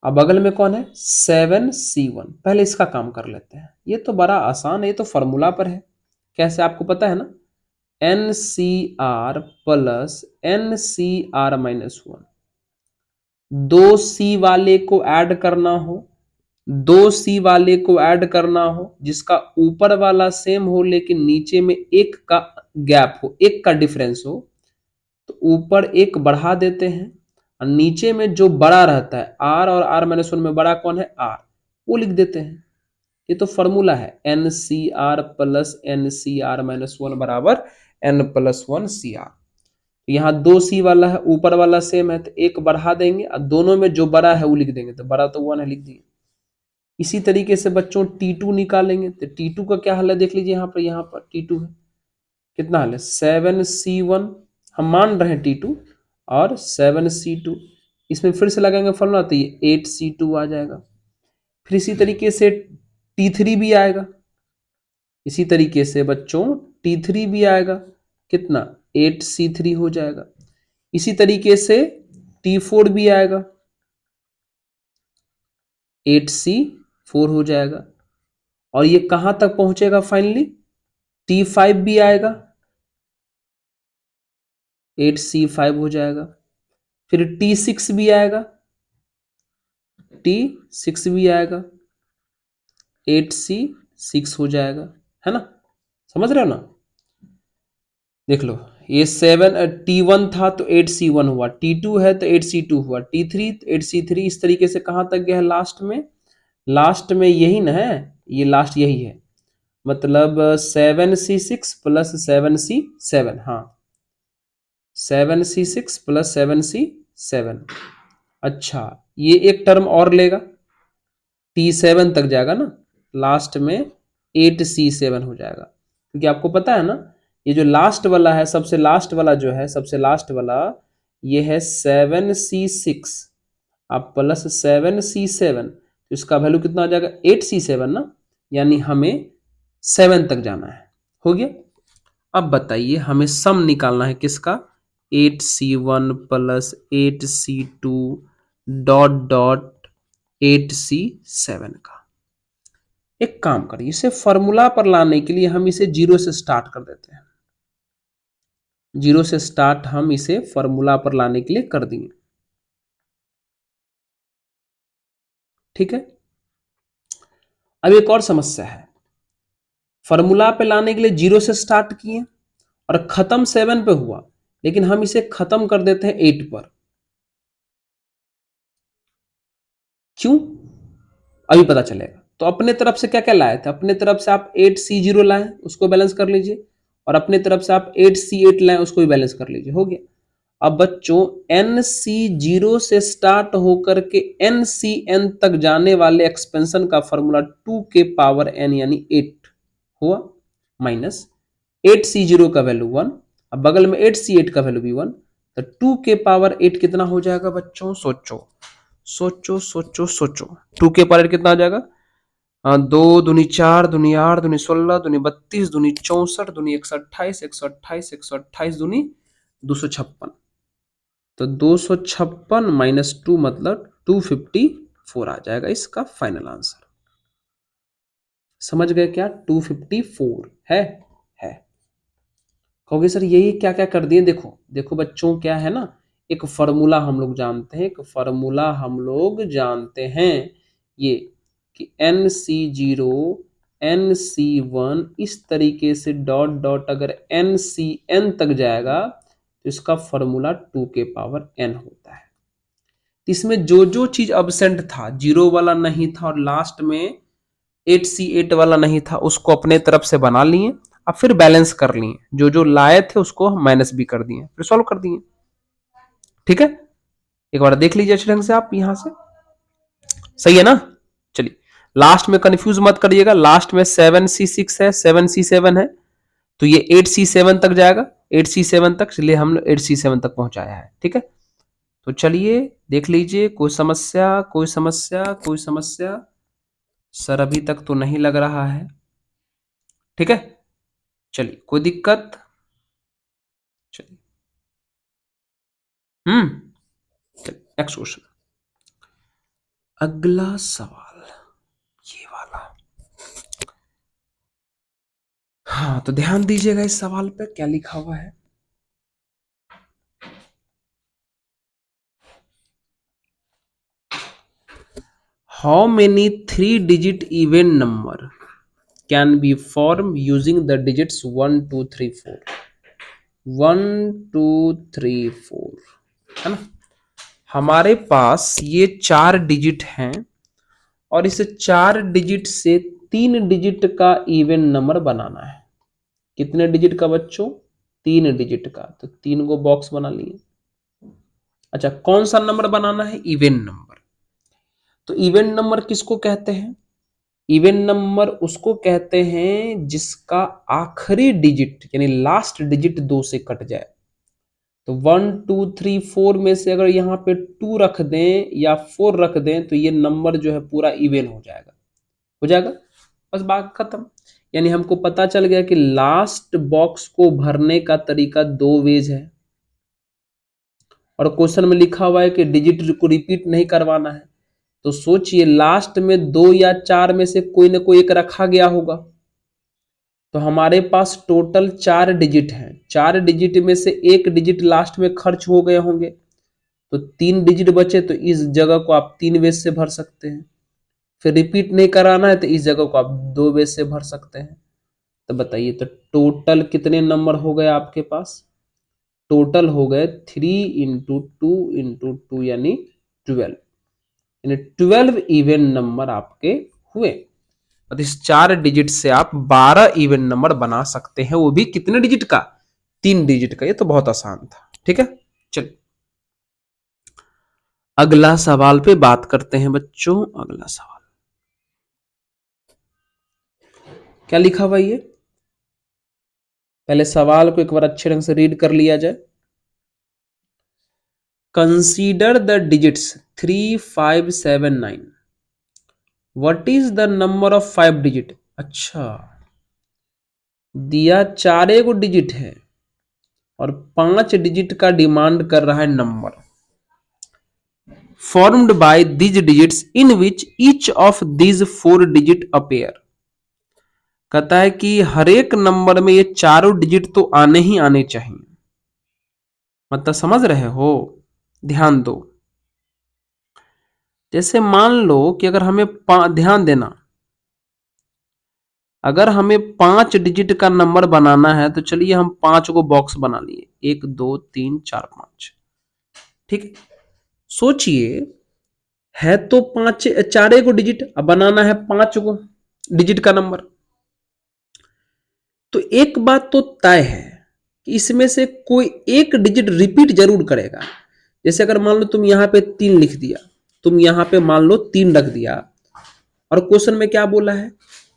अब बगल में कौन है? 7C1। पहले इसका काम कर लेते हैं, ये तो बड़ा आसान है, ये तो फॉर्मूला पर है। कैसे, आपको पता है ना? NCR plus NCR minus 1। दो सी वाले को ऐड करना हो, दो सी वाले को ऐड करना हो जिसका ऊपर वाला सेम हो लेकिन नीचे में एक का गैप हो, एक का डिफरेंस हो, तो ऊपर एक बढ़ा देते हैं और नीचे में जो बड़ा रहता है आर और आर माइनस 1 में बड़ा कौन है? आर, वो लिख देते हैं। ये तो फॉर्मूला है, NCR प्लस NCR माइनस 1 बराबर N+1 CR। यहाँ दो सी वाला है, ऊपर वाला सेम है तो एक बढ़ा देंगे और दोनों में जो बड़ा है वो लिख देंगे, तो बड़ा तो 1 है, लिख दिए। इसी तरीके से बच्चों T2 निकालेंगे तो T2 का क्या हाल है देख लीजिए। यहाँ पर T2 है, कितना हाल है? 7C1, हम मान रहे हैं T2, और 7C2। इसमें फिर से लगाएंगे फॉर्मूला तो ये 8C2 आ जाएगा। फिर इसी तरीके से T3 भी आएगा, इसी तरीके से बच्चों T3 भी आएगा, कितना? 8C3 हो जाएगा। इसी तरीके से T4 भी आएगा, 8C4 हो जाएगा। और ये कहां तक पहुंचेगा फाइनली? T5 भी आएगा, 8C5 हो जाएगा। फिर T6 भी आएगा, T6 भी आएगा, 8C6 हो जाएगा, है ना? समझ रहे हो ना? देख लो, ये 7T1 था तो 8C1 हुआ, T2 है तो 8C2 हुआ, T3 तो 8C3। इस तरीके से कहां तक गया है? लास्ट में। लास्ट में यही ना है, ये लास्ट यही है, मतलब 7C6 प्लस 7C7। हाँ, 7C6 प्लस 7C7। अच्छा, ये एक टर्म और लेगा, T7 तक जाएगा ना, लास्ट में 8C7 हो जाएगा। क्योंकि आपको पता है ना, ये जो लास्ट वाला है, सबसे लास्ट वाला जो है, सबसे लास्ट वाला ये है 7C6 अब प्लस 7C7, तो इसका वैल्यू कितना हो जाएगा? 8C7 ना, यानी हमें 7 तक जाना है। हो गया। अब बताइए, हमें सम निकालना है किसका? 8C1 plus 8C2 dot dot 8C7 का। एक काम करिए, इसे फॉर्मूला पर लाने के लिए हम इसे जीरो से स्टार्ट कर देते हैं। जीरो से स्टार्ट हम इसे फॉर्मूला पर लाने के लिए कर देंगे, ठीक है। अब एक और समस्या है, फॉर्मूला पे लाने के लिए 0 से स्टार्ट किए और खत्म 7 पे हुआ, लेकिन हम इसे खत्म कर देते हैं 8 पर। क्यों? अभी पता चलेगा। तो अपने तरफ से क्या क्या लाए थे, अपने तरफ से आप 8C0 लाए, उसको बैलेंस कर लीजिए, और अपने तरफ से आप 8C8 लाए, उसको भी बैलेंस कर लीजिए, हो गया। अब बच्चों NC0 से स्टार्ट होकर के NCN तक जाने वाले एक्सपेंशन का फॉर्मूला 2 के पावर n यानी 8 हुआ, माइनस 8C0 का वैल्यू 1, अब बगल में 8C8 का वैल्यू भी 1, तो 2 के पावर 8 कितना हो जाएगा बच्चों? सोचो सोचो सोचो सोचो, 2 के पावर 8 कितना आ जाएगा? 2 दूनी 4 दूनी 8 दूनी 32 दूनी 64 दूनी 128 128 दूनी 256, तो 256 माइनस 2 मतलब 254 आ जाएगा इसका फाइनल आंसर। समझ गए क्या? 254 है। कहोगे सर यही क्या क्या कर दिए? देखो देखो बच्चों, क्या है ना, एक फॉर्मूला हम लोग जानते हैं, एक फॉर्मूला हम लोग जानते हैं ये कि NC0 NC1 इस तरीके से डॉट डॉट अगर NCN तक जाएगा तो इसका फॉर्मूला 2 के पावर n होता है। इसमें जो जो चीज अब्सेंट था, 0 वाला नहीं था और लास्ट में 8C8 वाला नहीं था, उसको अपने तरफ से बना लिए, अब फिर बैलेंस कर लिए, जो जो लाए थे उसको माइनस भी कर दिए, फिर सॉल्व कर दिए। ठीक है, एक बार देख लीजिए अच्छे ढंग से आप यहां से, सही है ना? चलिए, लास्ट में कंफ्यूज मत करिएगा, लास्ट में 7C6 है, 7C7 है, तो ये 8C7 तक जाएगा, 8C7 तक, चलिए हम 8C7 तक पहुंचाया है। ठीक है, तो चलिए देख लीजिए, कोई समस्या कोई समस्या कोई समस्या? सर अभी तक तो नहीं लग रहा है। ठीक है, चलिए कोई दिक्कत? चलिए, चलिए नेक्स्ट क्वेश्चन, अगला सवाल ये वाला। हाँ, तो ध्यान दीजिएगा इस सवाल पे क्या लिखा हुआ है। How many 3 digit even number can be form using the digits 1 2 3 4? 1 2 3 4 है ना, हमारे पास ये 4 डिजिट हैं और इस 4 डिजिट से 3 डिजिट का इवन नंबर बनाना है। कितने डिजिट का बच्चों? 3 डिजिट का, तो 3 को बॉक्स बना लिए। अच्छा, कौन सा नंबर बनाना है? Even number. तो इवन नंबर किसको कहते हैं? इवन नंबर उसको कहते हैं जिसका आखिरी डिजिट यानी लास्ट डिजिट 2 से कट जाए। तो 1 2 3 4 में से अगर यहाँ पे 2 रख दें या 4 रख दें तो ये नंबर जो है पूरा इवन हो जाएगा, हो जाएगा, बस बात खत्म। यानी हमको पता चल गया कि लास्ट बॉक्स को भरने का तरीका 2 वेज है, और क्वेश्चन में लिखा हुआ है कि डिजिट को रिपीट नहीं करवाना है। तो सोचिए लास्ट में 2 या 4 में से कोई ना कोई एक रखा गया होगा, तो हमारे पास टोटल 4 डिजिट हैं, 4 डिजिट में से एक डिजिट लास्ट में खर्च हो गए होंगे, तो 3 डिजिट बचे, तो इस जगह को आप 3 वेज से भर सकते हैं। फिर रिपीट नहीं कराना है तो इस जगह को आप 2 वेज से भर सकते हैं। तो बताइए, तो टोटल कितने नंबर हो गए आपके पास? टोटल हो गए 3 × 2 × 2 यानी 12, यानी 12 इवन नंबर आपके हुए। और इस 4 डिजिट से आप 12 इवन नंबर बना सकते हैं, वो भी कितने डिजिट का? 3 डिजिट का। ये तो बहुत आसान था। ठीक है, चलिए अगला सवाल पे बात करते हैं बच्चों। अगला सवाल क्या लिखा हुआ ये, पहले सवाल को एक बार अच्छे ढंग से रीड कर लिया जाए। Consider the digits 3 5 7 9, what is the number of 5 digit? अच्छा, दिया 4 को डिजिट है और 5 डिजिट का डिमांड कर रहा है number, formed by these digits in which each of these 4 digit appear। कहता है कि हर एक नंबर में ये चारों डिजिट तो आने ही आने चाहिए। मतलब समझ रहे हो? ध्यान दो, जैसे मान लो कि अगर हमें ध्यान देना, अगर हमें 5 डिजिट का नंबर बनाना है तो चलिए हम 5 को बॉक्स बना लिए, 1 2 3 4 5। ठीक है, सोचिए है तो 5 चारे को डिजिट, अब बनाना है 5 को डिजिट का नंबर। तो एक बात तो तय है कि इसमें से कोई एक डिजिट रिपीट जरूर करेगा। जैसे अगर मान लो तुम यहां पे 3 लिख दिया, तुम यहां पे मान लो 3 रख दिया, और क्वेश्चन में क्या बोला है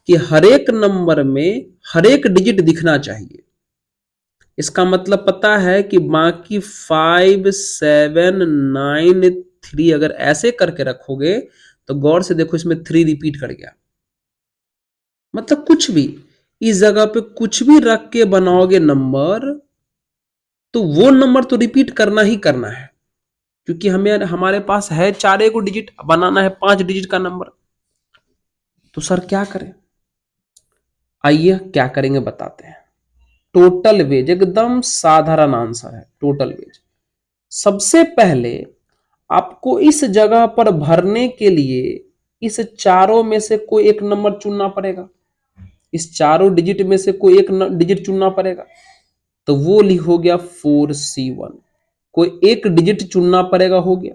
कि हर एक नंबर में हर एक डिजिट दिखना चाहिए। इसका मतलब पता है कि बाकी 5 7 9 3 अगर ऐसे करके रखोगे तो गौर से देखो इसमें 3 रिपीट कर गया। मतलब कुछ भी इस जगह पे कुछ भी रख के बनाओगे नंबर, तो वो नंबर तो रिपीट करना ही करना है, क्योंकि हमें हमारे पास है 4 को डिजिट, बनाना है 5 डिजिट का नंबर। तो सर क्या करें? आइए क्या करेंगे बताते हैं। टोटल वेज एकदम साधारण आंसर है, टोटल वेज। सबसे पहले आपको इस जगह पर भरने के लिए इस चारों में से कोई एक नंबर चुनना पड़ेगा, इस चारों डिजिट में से कोई एक डिजिट चुनना पड़ेगा। तो वो हो गया 4C1, कोई एक डिजिट चुनना पड़ेगा, हो गया।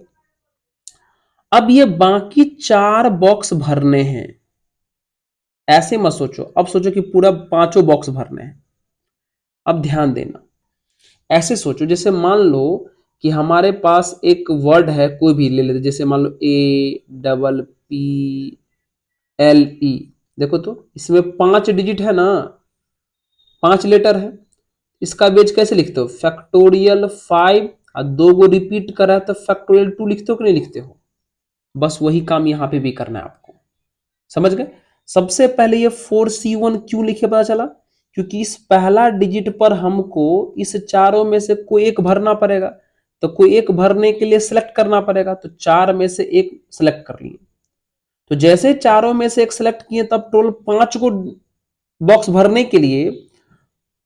अब ये बाकी 4 बॉक्स भरने हैं। ऐसे मत सोचो, अब सोचो कि पूरा 5 बॉक्स भरने हैं। अब ध्यान देना, ऐसे सोचो जैसे मान लो कि हमारे पास एक वर्ड है, कोई भी ले लेते, जैसे मान लो APPLE। देखो तो इसमें 5 डिजिट है ना, 5 लेटर है। इसका बेज कैसे लिखते हो? फैक्टोरियल 5, और 2 को रिपीट करा है तो फैक्टोरियल 2 लिखते हो कि नहीं लिखते हो? बस वही काम यहां पे भी करना है आपको। समझ गए? सबसे पहले ये 4C1 क्यों लिखे पता चला? क्योंकि इस पहला डिजिट पर हमको इस चारों में से कोई एक भरना पड़ेगा। तो कोई एक भरने के लिए सिलेक्ट करना पड़ेगा, तो 4 में से एक सिलेक्ट कर लिए। तो जैसे चारों में से एक सिलेक्ट किए तब टोटल 5 को बॉक्स भरने के लिए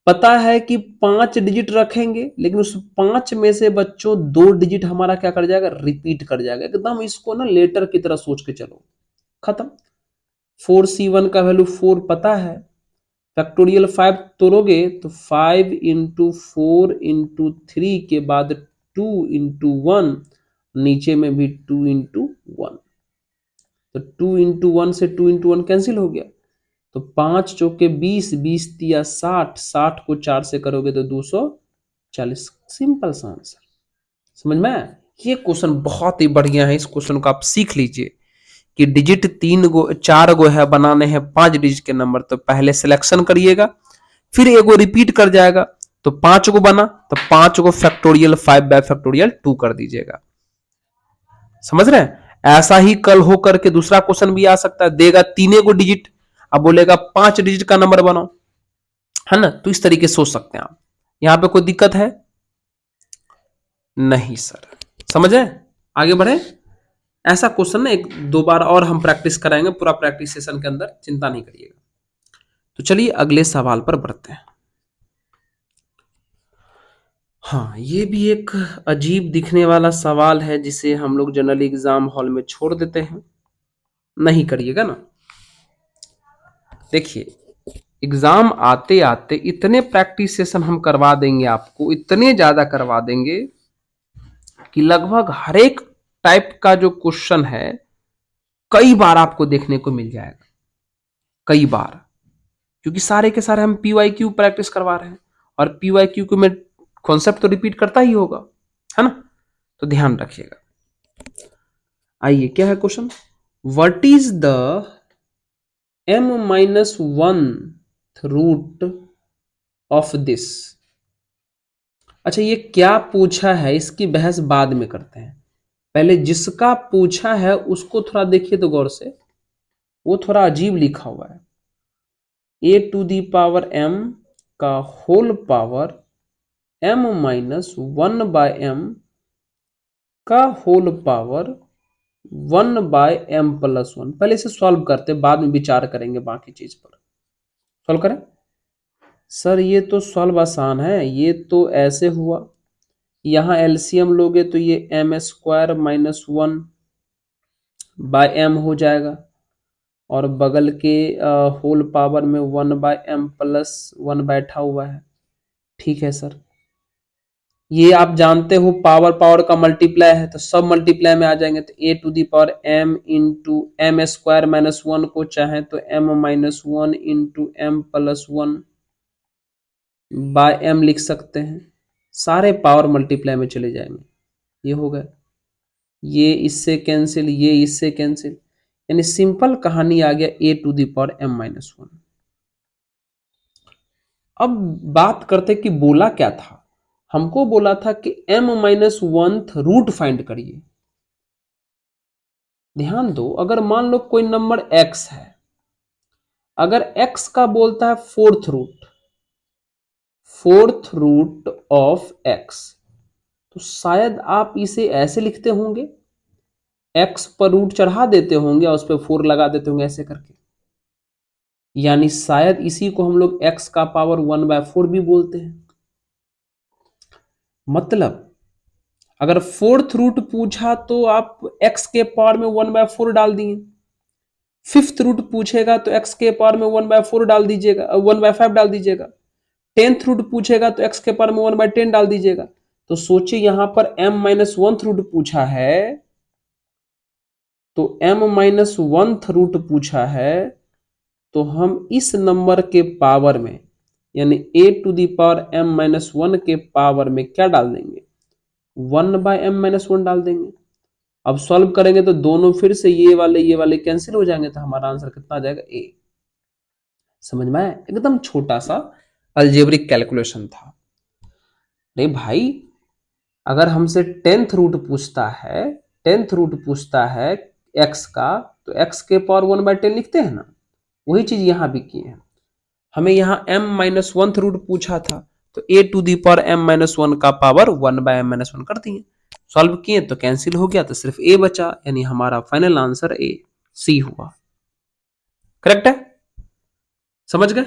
पता है कि 5 डिजिट रखेंगे, लेकिन उस 5 में से बच्चों 2 डिजिट हमारा क्या कर जाएगा? रिपीट कर जाएगा। एकदम इसको ना लेटर की तरह सोच के चलो, खत्म। 4C1 का वैल्यू 4 पता है, फैक्टोरियल 5 तोड़ोगे तो 5 इंटू 4 इंटू 3 के बाद 2 इंटू 1, नीचे में भी 2 इंटू 1। तो 2 इंटू 1 से 2 इंटू 1 कैंसिल हो गया। तो 5 चौके 20, 20 दिया 60, 60 को 4 से करोगे तो 240। सिंपल सा आंसर। समझ में आया? ये क्वेश्चन बहुत ही बढ़िया है, इस क्वेश्चन को आप सीख लीजिए कि डिजिट 3 गो 4 गो है, बनाने हैं 5 डिजिट के नंबर। तो पहले सिलेक्शन करिएगा, फिर एगो रिपीट कर जाएगा, तो 5 को बना, तो 5 को फैक्टोरियल 5 बाय फैक्टोरियल 2 कर दीजिएगा। समझ रहे हैं? ऐसा ही कल हो करके दूसरा क्वेश्चन भी आ सकता है, देगा 3 को डिजिट, अब बोलेगा 5 डिजिट का नंबर बनाओ, है ना? तो इस तरीके से सोच सकते हैं आप। यहां पे कोई दिक्कत है? नहीं सर। समझ रहे? आगे बढ़े। ऐसा क्वेश्चन ना एक दो बार और हम प्रैक्टिस कराएंगे, पूरा प्रैक्टिस सेशन के अंदर, चिंता नहीं करिएगा। तो चलिए अगले सवाल पर बढ़ते हैं। हाँ, ये भी एक अजीब दिखने वाला सवाल है जिसे हम लोग जनरली एग्जाम हॉल में छोड़ देते हैं, नहीं करिएगा ना। देखिए, एग्जाम आते आते इतने प्रैक्टिस सेशन हम करवा देंगे आपको, इतने ज्यादा करवा देंगे कि लगभग हर एक टाइप का जो क्वेश्चन है कई बार आपको देखने को मिल जाएगा, कई बार। क्योंकि सारे के सारे हम PYQ प्रैक्टिस करवा रहे हैं, और PYQ में कॉन्सेप्ट तो रिपीट करता ही होगा, है ना? तो ध्यान रखिएगा। आइए, क्या है question? What is the m-1 root of this? अच्छा, ये क्या पूछा है इसकी बहस बाद में करते हैं, पहले जिसका पूछा है उसको थोड़ा देखिए तो गौर से। वो थोड़ा अजीब लिखा हुआ है, a⁻m का होल पावर m-1/m का होल पावर 1/m+1। पहले इसे सॉल्व करते, बाद में विचार करेंगे बाकी चीज पर। सॉल्व करें। सर ये तो सॉल्व आसान है, ये तो ऐसे हुआ, यहां एलसीएम लोगे तो ये m² - 1/m हो जाएगा, और बगल के होल पावर में 1/m प्लस 1 बैठा हुआ है। ठीक है सर, ये आप जानते हो पावर पावर का मल्टीप्लाई है तो सब मल्टीप्लाई में आ जाएंगे। तो a to the power m into m square minus 1 को चाहे तो m minus 1 into m plus 1 by m लिख सकते हैं। सारे पावर मल्टीप्लाई में चले जाएंगे। ये हो गया, ये इससे कैंसिल, ये इससे कैंसिल, यानी सिंपल कहानी आ गया a to the power m minus 1। अब बात करते कि बोला क्या था। हमको बोला था कि m minus 1th root find करिए। ध्यान दो, अगर मान लो कोई नंबर x है, अगर x का बोलता है फोर्थ रूट ऑफ x, तो शायद आप इसे ऐसे लिखते होंगे, x पर रूट चढ़ा देते होंगे और उस पर 4 लगा देते होंगे ऐसे करके। यानी शायद इसी को हम लोग x का पावर 1/4 भी बोलते हैं। मतलब अगर फोर्थ रूट पूछा तो आप x के पावर में 1/4 डाल दिए, फिफ्थ रूट पूछेगा तो x के पावर में 1/4 डाल दीजिएगा, 1/5 डाल दीजिएगा। टेंथ रूट पूछेगा तो x के पावर में 1/10 डाल दीजिएगा। तो सोचिए यहां पर m माइनस 1th रूट पूछा है, तो m माइनस 1th रूट पूछा है, तो हम इस नंबर के पावर में यानी a to the power m minus 1 के पावर में क्या डाल देंगे, 1/m माइनस 1 डाल देंगे। अब सॉल्व करेंगे तो दोनों फिर से ये वाले कैंसिल हो जाएंगे, तो हमारा आंसर कितना आ जाएगा, a। समझ में आया? एकदम छोटा सा अलजेब्रिक कैलकुलेशन था। नहीं भाई, अगर हमसे टेंथ रूट पूछता है x का, तो x के पावर 1/10 लिखते हैं ना, वही चीज यहां भी किए हैं। हमें यहाँ m माइनस 1th रूट पूछा था, तो a to the power m minus 1 का पावर 1/m माइनस 1 कर दिए, सॉल्व किए तो कैंसिल हो गया, तो सिर्फ a बचा, यानी हमारा फाइनल आंसर a, सी हुआ। करेक्ट है? समझ गए?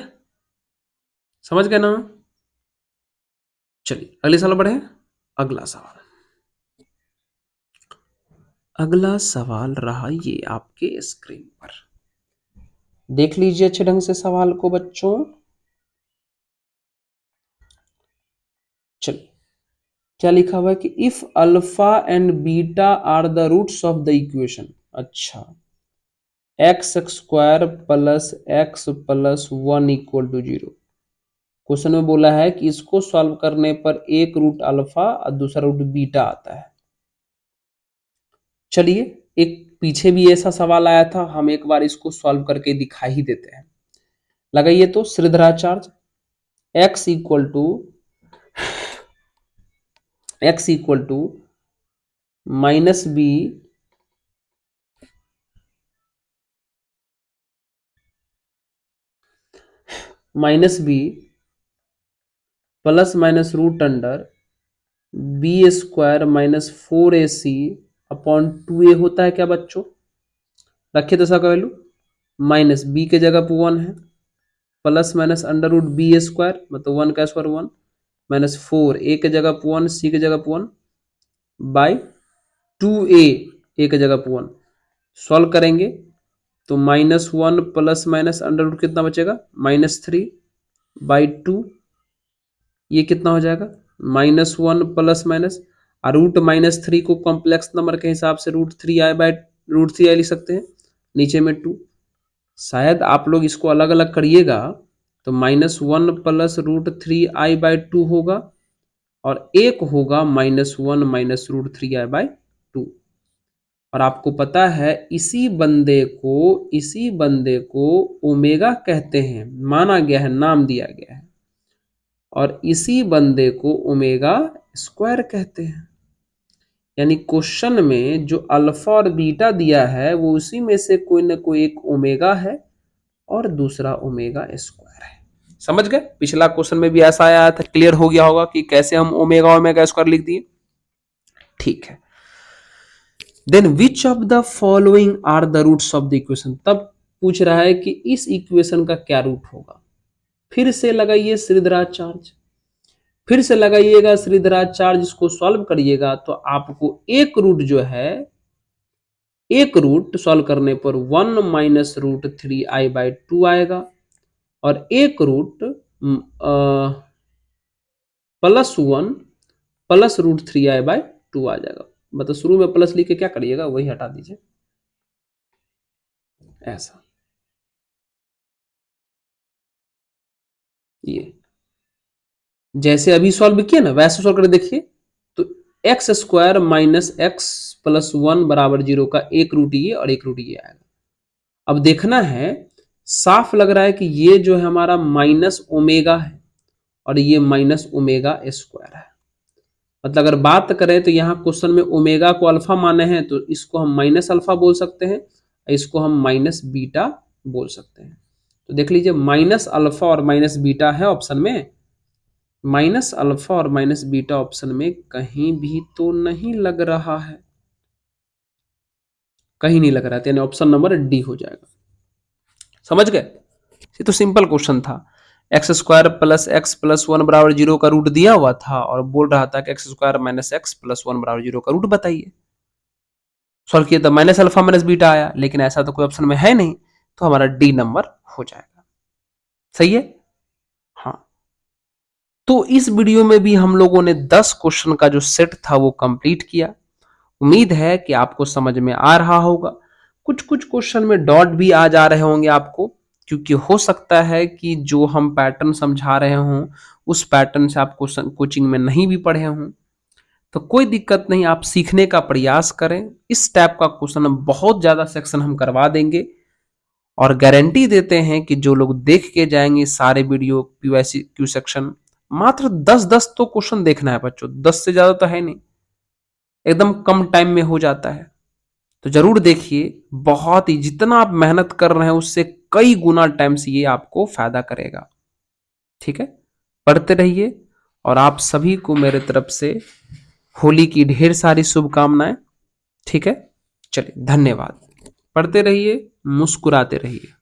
समझ गए ना? चलिए अगले सवाल बढ़े। अगला सवाल, अगला सवाल रहा ये आपके स्क्रीन पर, देख लीजिए अच्छे ढंग से सवाल को बच्चों। चलिए क्या लिखा हुआ है कि if alpha and beta are the roots of the equation. अच्छा, x square plus x plus 1 equal to 0। Question में बोला है कि इसको सॉल्व करने पर एक रूट अल्फा और दूसरा रूट बीटा आता है। चलिए, एक पीछे भी ऐसा सवाल आया था, हम एक बार इसको सॉल्व करके दिखा ही देते हैं। लगाइए तो Shridharacharya, x equal to minus B plus minus root under B square minus 4ac upon 2a होता है क्या बच्चों? रखिए दशा का वैल्यू, माइनस बी के जगह पर 1 है, plus minus under root B square मतलब 1 का स्क्वायर 1, माइनस 4 ए के जगह पर 1, सी के जगह पर 1 बाई 2a, ए के जगह पर 1। सॉल्व करेंगे तो minus 1 plus minus under root कितना बचेगा, -3/2। ये कितना हो जाएगा, -1 प्लस माइनस, और रूट -3 को कॉम्प्लेक्स नंबर के हिसाब से √3i लिख सकते हैं, नीचे में 2। शायद आप लोग इसको अलग अलग करिएगा तो -1 प्लस √3i/2 होगा, और एक होगा -1 माइनस √3i/2। और आपको पता है इसी बंदे को ओमेगा कहते हैं, माना गया है, नाम दिया गया है, और इसी बंदे को ओमेगा स्क्वायर कहते हैं। यानी क्वेश्चन में जो अल्फा और बीटा दिया है वो उसी में से कोई ना कोई एक ओमेगा है और दूसरा ओमेगा स्क्वायर है। समझ गए? पिछला क्वेश्चन में भी ऐसा आया था, क्लियर हो गया होगा कि कैसे हम ओमेगा स्क्वायर लिख दिए। ठीक है, then which of the following are the roots of the equation. तब पूछ रहा है कि इस इक्वेशन का क्या रूट होगा। फिर से लगाइए श्रीधराचार्य, फिर से लगाइएगा श्रीधराचार्य, इसको सॉल्व करिएगा तो आपको एक रूट जो है एक रूट सॉल्व करने पर 1 माइनस रूट 3i/2 आएगा और एक रूट +1 प्लस रूट 3i/2 आ जाएगा। मतलब शुरू में प्लस लिख के क्या करिएगा, वही हटा दीजिए ऐसा। ये जैसे अभी सॉल्व किया ना वैसे सॉल्व कर देखिए, तो x square minus x plus 1 बराबर 0 का एक रूट ये और एक रूट ये आएगा। अब देखना है, साफ लग रहा है कि ये जो है हमारा माइनस ओमेगा है और ये माइनस ओमेगा स्क्वायर है। मतलब अगर बात करें तो यहाँ क्वेश्चन में ओमेगा को अल्फा माने हैं तो इसको हम माइनस अल्फा बोल सकते हैं, इसको हम माइनस बीटा बोल सकते हैं। तो देख लीजिए माइनस अल्फा और माइनस बीटा है ऑप्शन में, माइनस अल्फा और माइनस बीटा ऑप्शन में कहीं भी तो नहीं लग रहा है, कहीं नहीं लग रहा है, यानी ऑप्शन नंबर डी हो जाएगा। समझ गए? ये तो सिंपल क्वेश्चन था। X square plus x plus 1 बराबर 0 का रूट दिया हुआ था और बोल रहा था कि x square minus x plus 1 बराबर 0 का रूट बताइए। सॉल्व किया तो माइनस अल्फा माइनस बीटा आया, लेकिन ऐसा तो कोई ऑप्शन में है नहीं, तो हमारा डी नंबर हो जाएगा। सही है? हाँ। तो इस वीडियो में भी हम लोगों ने 10 क्वेश्चन का जो सेट था वो कंप्लीट किया। उम्मीद है कि आपको समझ में आ रहा होगा। कुछ कुछ क्वेश्चन में डॉट भी आ जा रहे होंगे आपको, क्योंकि हो सकता है कि जो हम पैटर्न समझा रहे हों उस पैटर्न से आप क्वेश्चन कोचिंग में नहीं भी पढ़े हों, तो कोई दिक्कत नहीं, आप सीखने का प्रयास करें। इस टाइप का क्वेश्चन बहुत ज़्यादा सेक्शन हम करवा देंगे और गारंटी देते हैं कि जो लोग देख के जाएंगे सारे वीडियो पीवाईसी क्यू सेक्शन, मात्र 10-10 तो क्वेश्चन देखना है बच्चों, 10 से ज़्यादा तो है नहीं, एकदम कम टाइम में हो जाता है। तो जरूर देखिए, बहुत ही जितना आप मेहनत कर रहे हैं उससे कई गुना टाइम से ये आपको फायदा करेगा। ठीक है, पढ़ते रहिए और आप सभी को मेरे तरफ से होली की ढेर सारी शुभकामनाएं। ठीक है, चलिए धन्यवाद। पढ़ते रहिए, मुस्कुराते रहिए।